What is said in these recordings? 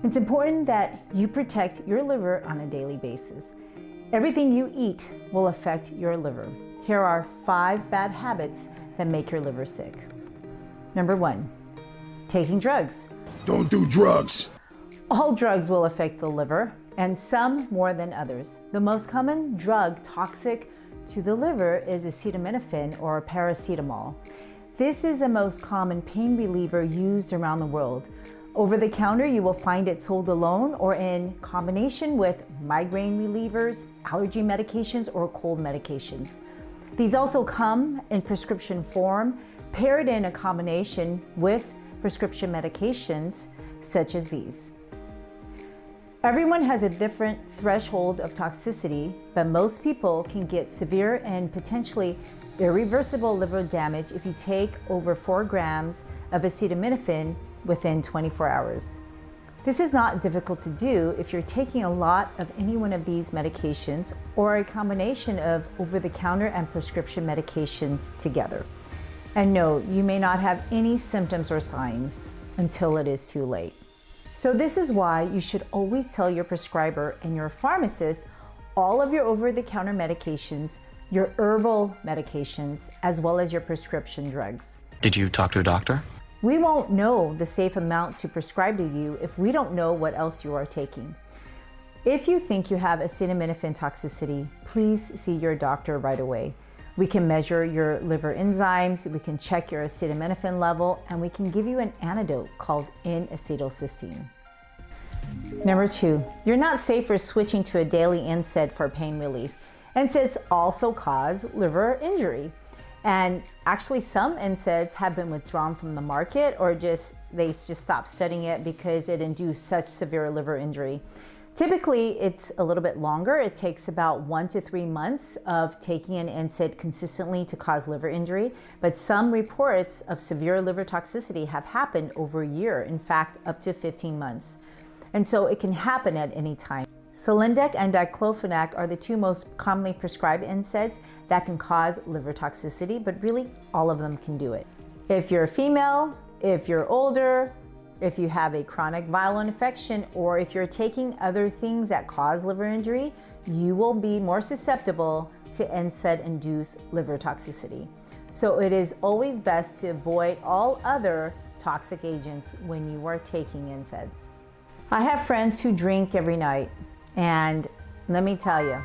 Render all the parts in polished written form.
It's important that you protect your liver on a daily basis. Everything you eat will affect your liver. Here are 5 bad habits that make your liver sick. Number 1, taking drugs. Don't do drugs. All drugs will affect the liver, and some more than others. The most common drug toxic to the liver is acetaminophen or paracetamol. This is the most common pain reliever used around the world. Over the counter, you will find it sold alone or in combination with migraine relievers, allergy medications, or cold medications. These also come in prescription form, paired in a combination with prescription medications such as these. Everyone has a different threshold of toxicity, but most people can get severe and potentially irreversible liver damage if you take over 4 grams of acetaminophen within 24 hours. This is not difficult to do if you're taking a lot of any one of these medications or a combination of over-the-counter and prescription medications together. And no, you may not have any symptoms or signs until it is too late. So this is why you should always tell your prescriber and your pharmacist all of your over-the-counter medications, your herbal medications, as well as your prescription drugs. Did you talk to a doctor? We won't know the safe amount to prescribe to you if we don't know what else you are taking. If you think you have acetaminophen toxicity, please see your doctor right away. We can measure your liver enzymes, we can check your acetaminophen level, and we can give you an antidote called N-acetylcysteine. Number 2, you're not safe for switching to a daily NSAID for pain relief. NSAIDs also cause liver injury. And actually some NSAIDs have been withdrawn from the market or they just stopped studying it because it induced such severe liver injury. Typically, it's a little bit longer. It takes about 1 to 3 months of taking an NSAID consistently to cause liver injury, but some reports of severe liver toxicity have happened over a year, in fact, up to 15 months. And so it can happen at any time. Selindec and diclofenac are the 2 most commonly prescribed NSAIDs that can cause liver toxicity, but really all of them can do it. If you're a female, if you're older, if you have a chronic viral infection, or if you're taking other things that cause liver injury, you will be more susceptible to NSAID-induced liver toxicity. So it is always best to avoid all other toxic agents when you are taking NSAIDs. I have friends who drink every night, and let me tell you,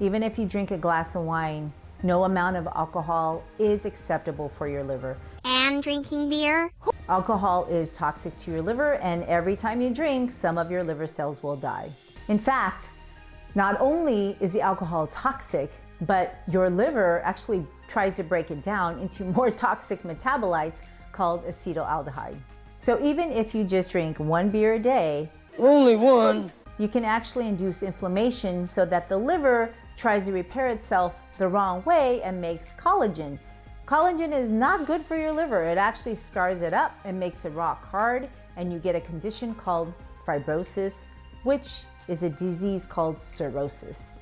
even if you drink a glass of wine, no amount of alcohol is acceptable for your liver. And drinking beer? Alcohol is toxic to your liver, and every time you drink, some of your liver cells will die. In fact, not only is the alcohol toxic, but your liver actually tries to break it down into more toxic metabolites called acetaldehyde. So even if you just drink 1 beer a day, Only one. you can actually induce inflammation so that the liver tries to repair itself the wrong way and makes collagen. Collagen is not good for your liver. It actually scars it up and makes it rock hard, and you get a condition called fibrosis, which is a disease called cirrhosis.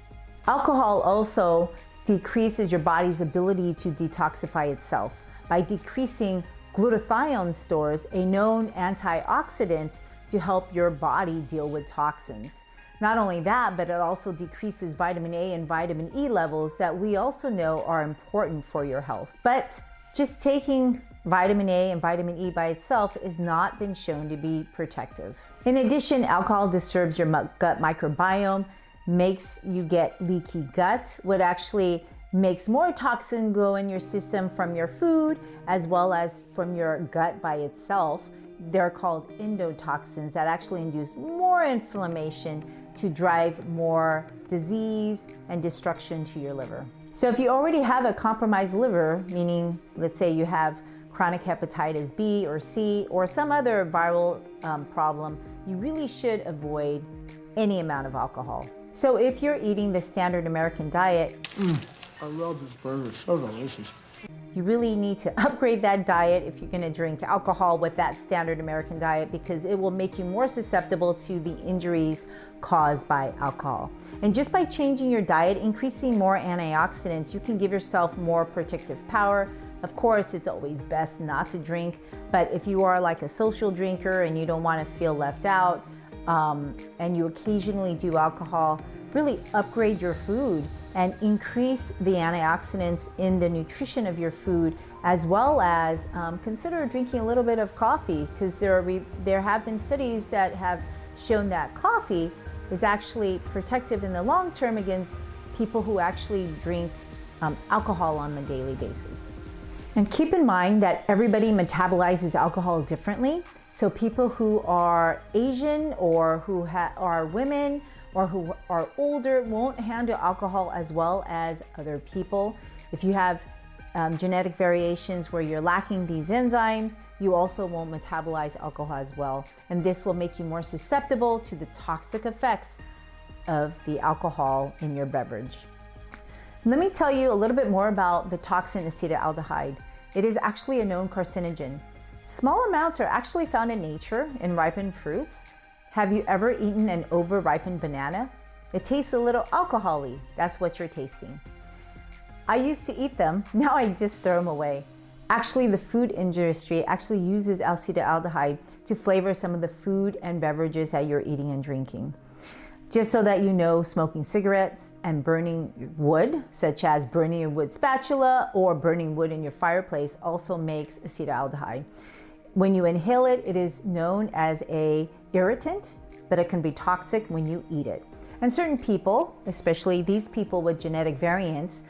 Alcohol also decreases your body's ability to detoxify itself by decreasing glutathione stores, a known antioxidant to help your body deal with toxins. Not only that, but it also decreases vitamin A and vitamin E levels that we also know are important for your health. But just taking vitamin A and vitamin E by itself has not been shown to be protective. In addition, alcohol disturbs your gut microbiome, makes you get leaky gut, what actually makes more toxin go in your system from your food as well as from your gut by itself. They're called endotoxins that actually induce more inflammation to drive more disease and destruction to your liver. So if you already have a compromised liver, meaning let's say you have chronic hepatitis B or C or some other viral problem, you really should avoid any amount of alcohol. So if you're eating the standard American diet, I love this burger, so delicious. you really need to upgrade that diet if you're gonna drink alcohol with that standard American diet, because it will make you more susceptible to the injuries caused by alcohol. And just by changing your diet, increasing more antioxidants, you can give yourself more protective power. Of course, it's always best not to drink, but if you are like a social drinker and you don't want to feel left out, and you occasionally do alcohol, really upgrade your food and increase the antioxidants in the nutrition of your food, as well as consider drinking a little bit of coffee, because there have been studies that have shown that coffee is actually protective in the long term against people who actually drink alcohol on a daily basis. And keep in mind that everybody metabolizes alcohol differently. So people who are Asian or who are women or who are older won't handle alcohol as well as other people. If you have genetic variations where you're lacking these enzymes, you also won't metabolize alcohol as well. And this will make you more susceptible to the toxic effects of the alcohol in your beverage. Let me tell you a little bit more about the toxin acetaldehyde. It is actually a known carcinogen. Small amounts are actually found in nature in ripened fruits. Have you ever eaten an over-ripened banana? It tastes a little alcohol-y. That's what you're tasting. I used to eat them. Now I just throw them away. Actually, the food industry actually uses acetaldehyde to flavor some of the food and beverages that you're eating and drinking. Just so that you know, smoking cigarettes and burning wood, such as burning a wood spatula or burning wood in your fireplace, also makes acetaldehyde. When you inhale it, it is known as an irritant, but it can be toxic when you eat it. And certain people, especially these people with genetic variants,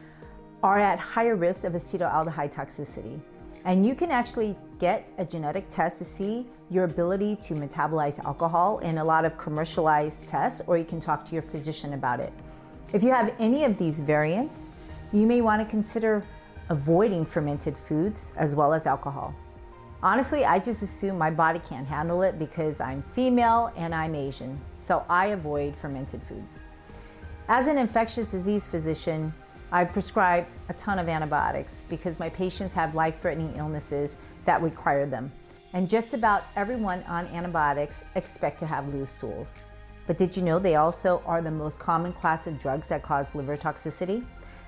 are at higher risk of acetaldehyde toxicity. And you can actually get a genetic test to see your ability to metabolize alcohol in a lot of commercialized tests, or you can talk to your physician about it. If you have any of these variants, you may want to consider avoiding fermented foods as well as alcohol. Honestly, I just assume my body can't handle it because I'm female and I'm Asian, so I avoid fermented foods. As an infectious disease physician, I prescribe a ton of antibiotics because my patients have life-threatening illnesses that require them. And just about everyone on antibiotics expect to have loose stools. But did you know they also are the most common class of drugs that cause liver toxicity?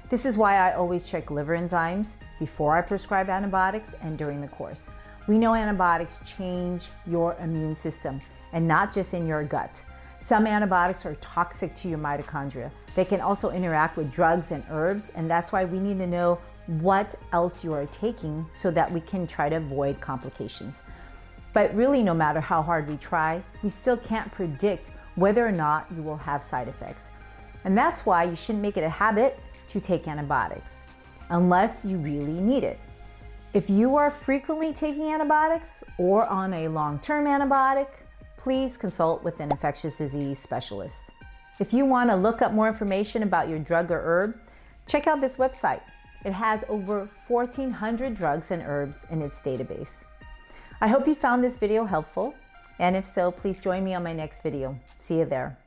This is why I always check liver enzymes before I prescribe antibiotics and during the course. We know antibiotics change your immune system, and not just in your gut. Some antibiotics are toxic to your mitochondria. They can also interact with drugs and herbs, and that's why we need to know what else you are taking so that we can try to avoid complications. But really, no matter how hard we try, we still can't predict whether or not you will have side effects. And that's why you shouldn't make it a habit to take antibiotics, unless you really need it. If you are frequently taking antibiotics or on a long-term antibiotic, please consult with an infectious disease specialist. If you want to look up more information about your drug or herb, check out this website. It has over 1,400 drugs and herbs in its database. I hope you found this video helpful, and if so, please join me on my next video. See you there.